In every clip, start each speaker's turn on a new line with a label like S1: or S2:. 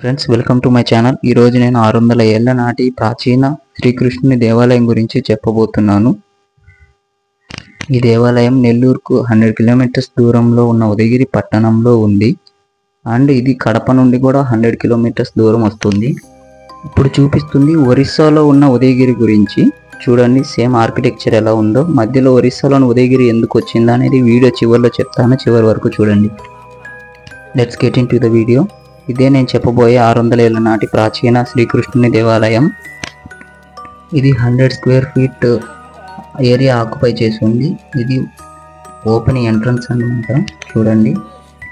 S1: Friends, welcome to my channel. ఈరోజు నేను 600 ఏళ్ల నాటి ప్రాచీన శ్రీకృష్ణుని దేవాలయం గురించి చెప్పబోతున్నాను. ఈ దేవాలయం నెల్లూరుకు 100 కిలోమీటర్స్ దూరంలో ఉన్న ఉదయగిరి పట్టణంలో ఉంది. అండ్ ఇది కడప నుండి కూడా 100 కిలోమీటర్స్ దూరం వస్తుంది. ఇప్పుడు చూపిస్తుంది ఒరిస్సాలో ఉన్న ఉదయగిరి గురించి. చూడండి, సేమ్ ఆర్కిటెక్చర్ ఎలా ఉందో. మధ్యలో ఒరిస్సాలోని ఉదయగిరి ఎందుకు వచ్చిందా అనేది వీడియో చివరిలో చెప్తాను, చివరి వరకు చూడండి. Let's get in to the video. ఇదే నేను చెప్పబోయే 600 ఏళ్ల నాటి ప్రాచీన శ్రీకృష్ణుని దేవాలయం. ఇది 100 స్క్వేర్ ఫీట్ ఏరియా ఆక్యుపై చేసి ఉంది. ఇది ఓపెన్ ఎంట్రన్స్ అన్నమాట. చూడండి,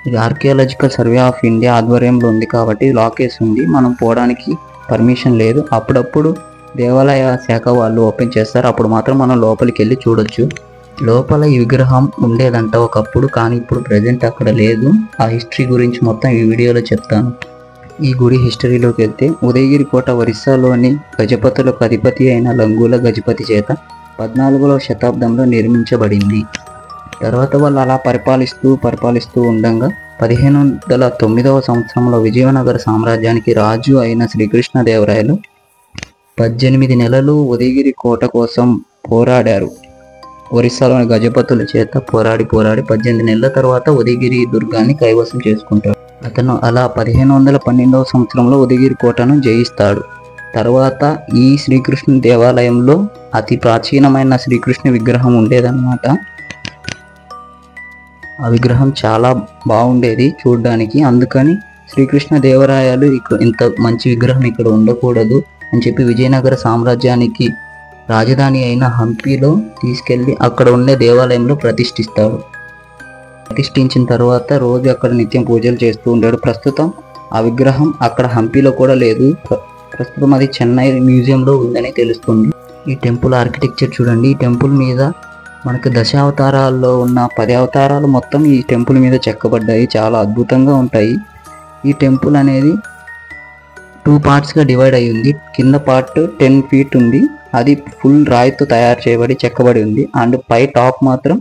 S1: ఇది ఆర్కియాలజికల్ సర్వే ఆఫ్ ఇండియా ఆధ్వర్యంలో ఉంది కాబట్టి లాక్ వేసి ఉంది. మనం పోవడానికి పర్మిషన్ లేదు. అప్పుడప్పుడు దేవాలయ శాఖ వాళ్ళు ఓపెన్ చేస్తారు, అప్పుడు మాత్రం మనం లోపలికి వెళ్ళి చూడొచ్చు. లోపల ఈ విగ్రహం ఉండేదంట ఒకప్పుడు, కానీ ఇప్పుడు ప్రజెంట్ అక్కడ లేదు. ఆ హిస్టరీ గురించి మొత్తం ఈ వీడియోలో చెప్తాను. ఈ గుడి హిస్టరీలోకి వెళ్తే, ఉదయగిరి కోట ఒరిస్సాలోని గజపతులకు అధిపతి అయిన లంగూల గజపతి చేత 14వ శతాబ్దంలో నిర్మించబడింది. తర్వాత వాళ్ళు అలా పరిపాలిస్తూ ఉండగా 1509వ సంవత్సరంలో విజయనగర సామ్రాజ్యానికి రాజు అయిన శ్రీకృష్ణదేవరాయలు 18 నెలలు ఉదయగిరి కోట కోసం పోరాడారు. ఒరిస్సాలోని గజపతుల చేత పోరాడి 18 నెలల తర్వాత ఉదయగిరి దుర్గాన్ని కైవసం చేసుకుంటాడు. అతను అలా 1512వ సంవత్సరంలో ఉదయగిరి కోటను జయిస్తాడు. తర్వాత ఈ శ్రీకృష్ణ దేవాలయంలో అతి ప్రాచీనమైన శ్రీకృష్ణ విగ్రహం ఉండేదన్నమాట. ఆ విగ్రహం చాలా బాగుండేది చూడడానికి. అందుకని శ్రీకృష్ణ దేవరాయలు ఇంత మంచి విగ్రహం ఇక్కడ ఉండకూడదు అని చెప్పి విజయనగర సామ్రాజ్యానికి రాజధాని అయిన హంపీలో తీసుకెళ్లి అక్కడ ఉండే దేవాలయంలో ప్రతిష్ఠిస్తాడు. ప్రతిష్ఠించిన తర్వాత రోజు అక్కడ నిత్యం పూజలు చేస్తూ ఉంటాడు. ప్రస్తుతం ఆ విగ్రహం అక్కడ హంపీలో కూడా లేదు. ప్రస్తుతం అది చెన్నై మ్యూజియంలో ఉందని తెలుస్తుంది. ఈ టెంపుల్ ఆర్కిటెక్చర్ చూడండి. ఈ టెంపుల్ మీద మనకు దశావతారాల్లో ఉన్న 10 అవతారాలు మొత్తం ఈ టెంపుల్ మీద చెక్కబడ్డాయి. చాలా అద్భుతంగా ఉంటాయి. ఈ టెంపుల్ అనేది 2 పార్ట్స్గా డివైడ్ అయి ఉంది. కింద పార్ట్ 10 ఫీట్ ఉంది, అది ఫుల్ రాయితో తయారు చేయబడి చెక్కబడి ఉంది. అండ్ పై టాప్ మాత్రం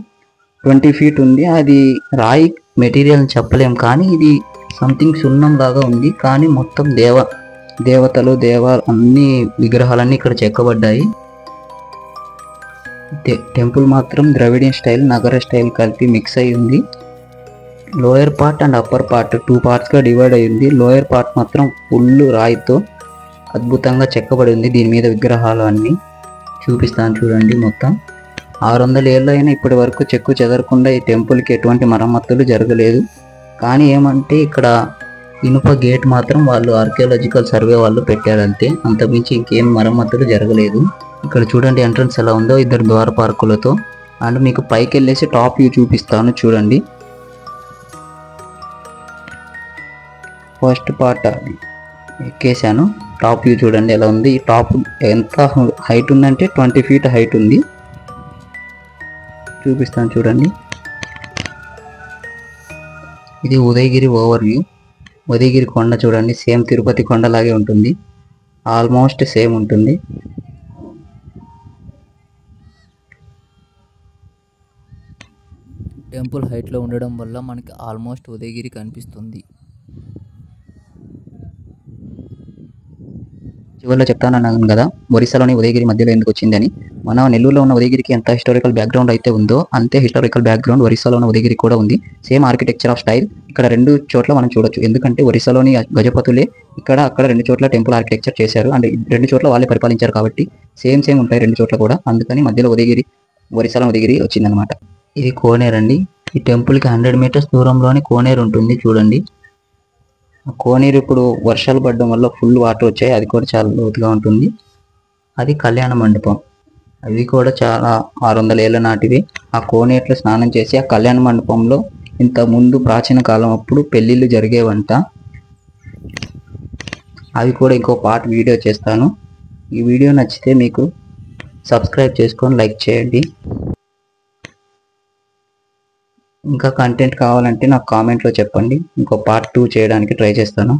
S1: 20 ఫీట్ ఉంది. అది రాయి మెటీరియల్ అని చెప్పలేం, కానీ ఇది సంథింగ్ సున్నం లాగా ఉంది. కానీ మొత్తం దేవతలు అన్ని విగ్రహాలన్నీ ఇక్కడ చెక్కబడ్డాయి. టెంపుల్ మాత్రం ద్రవిడియన్ స్టైల్, నగర స్టైల్ కలిపి మిక్స్ అయి ఉంది. Lower part and upper part 2 పార్ట్స్గా డివైడ్ అయ్యింది. లోయర్ పార్ట్ మాత్రం ఫుల్ రాయితో అద్భుతంగా చెక్కబడి ఉంది. దీని మీద విగ్రహాలు అన్నీ చూపిస్తాను చూడండి. మొత్తం 600 ఏళ్ళు అయినా ఇప్పటి వరకు చెక్కు చెదరకుండా ఈ టెంపుల్కి ఎటువంటి మరమ్మతులు జరగలేదు. కానీ ఏమంటే ఇక్కడ ఇనుప గేట్ మాత్రం వాళ్ళు ఆర్కియాలజికల్ సర్వే వాళ్ళు పెట్టారంతే, అంతకుమించి ఇంకేం మరమ్మతులు జరగలేదు. ఇక్కడ చూడండి ఎంట్రన్స్ ఎలా ఉందో, 2 ద్వారపాలకులతో. అండ్ మీకు పైకి వెళ్ళేసి టాప్ వ్యూ చూపిస్తాను చూడండి. ఫస్ట్ పార్ట్ ఎక్కేసాను. టాప్ వ్యూ చూడండి ఎలా ఉంది. ఈ టాప్ ఎంత హైట్ ఉందంటే 20 ఫీట్ హైట్ ఉంది. చూపిస్తాను చూడండి. ఇది ఉదయగిరి ఓవర్ వ్యూ. ఉదయగిరి కొండ చూడండి, సేమ్ తిరుపతి కొండలాగే ఉంటుంది. ఆల్మోస్ట్ సేమ్ ఉంటుంది. టెంపుల్ హైట్లో ఉండడం వల్ల మనకి ఆల్మోస్ట్ ఉదయగిరి కనిపిస్తుంది. చివరిలో చెప్తానన్నాను కదా, ఒరిస్సాలోని ఉదయగిరి మధ్యలో ఎందుకు వచ్చిందని. మన నెల్లూరులో ఉన్న ఉదయగిరికి ఎంత హిస్టారికల్ బ్యాక్గ్రౌండ్ అయితే ఉందో, అంతే హిస్టారికల్ బ్యాక్గ్రౌండ్ ఒరిస్సాలో ఉన్న ఉదయగిరి కూడా ఉంది. సేమ్ ఆర్కిటెక్చర్ ఆఫ్ స్టైల్ ఇక్కడ 2 చోట్ల మనం చూడొచ్చు. ఎందుకంటే ఒరిస్సాలోని గజపతులే అక్కడ 2 చోట్ల టెంపుల్ ఆర్కిటెక్చర్ చేశారు. అండ్ 2 చోట్ల వాళ్ళే పరిపాలించారు కాబట్టి సేమ్ ఉంటాయి 2 చోట్ల కూడా. అందుకని మధ్యలో ఒరిస్సాలో ఉదయగిరి వచ్చిందనమాట. ఇది కోనేరు అండి. ఈ టెంపుల్కి 100 మీటర్స్ దూరంలోనే కోనేరు ఉంటుంది చూడండి. కోనేరు ఇప్పుడు వర్షాలు పడడం వల్ల ఫుల్ వాటర్ వచ్చాయి, అది కూడా చాలా లోతుగా ఉంటుంది. అది కళ్యాణ మండపం, అవి కూడా చాలా 600 ఏళ్ల నాటివి. ఆ కోనేరులో స్నానం చేసి ఆ కళ్యాణ మండపంలో ఇంత ముందు ప్రాచీన కాలం అప్పుడు పెళ్ళిళ్ళు జరిగేవంట. అవి కూడా ఇంకో పార్ట్ వీడియో చేస్తాను. ఈ వీడియో నచ్చితే మీకు సబ్స్క్రైబ్ చేసుకొని లైక్ చేయండి. ఇంకా కంటెంట్ కావాలంటే నాకు కామెంట్లో చెప్పండి, ఇంకో పార్ట్ 2 చేయడానికి ట్రై చేస్తాను.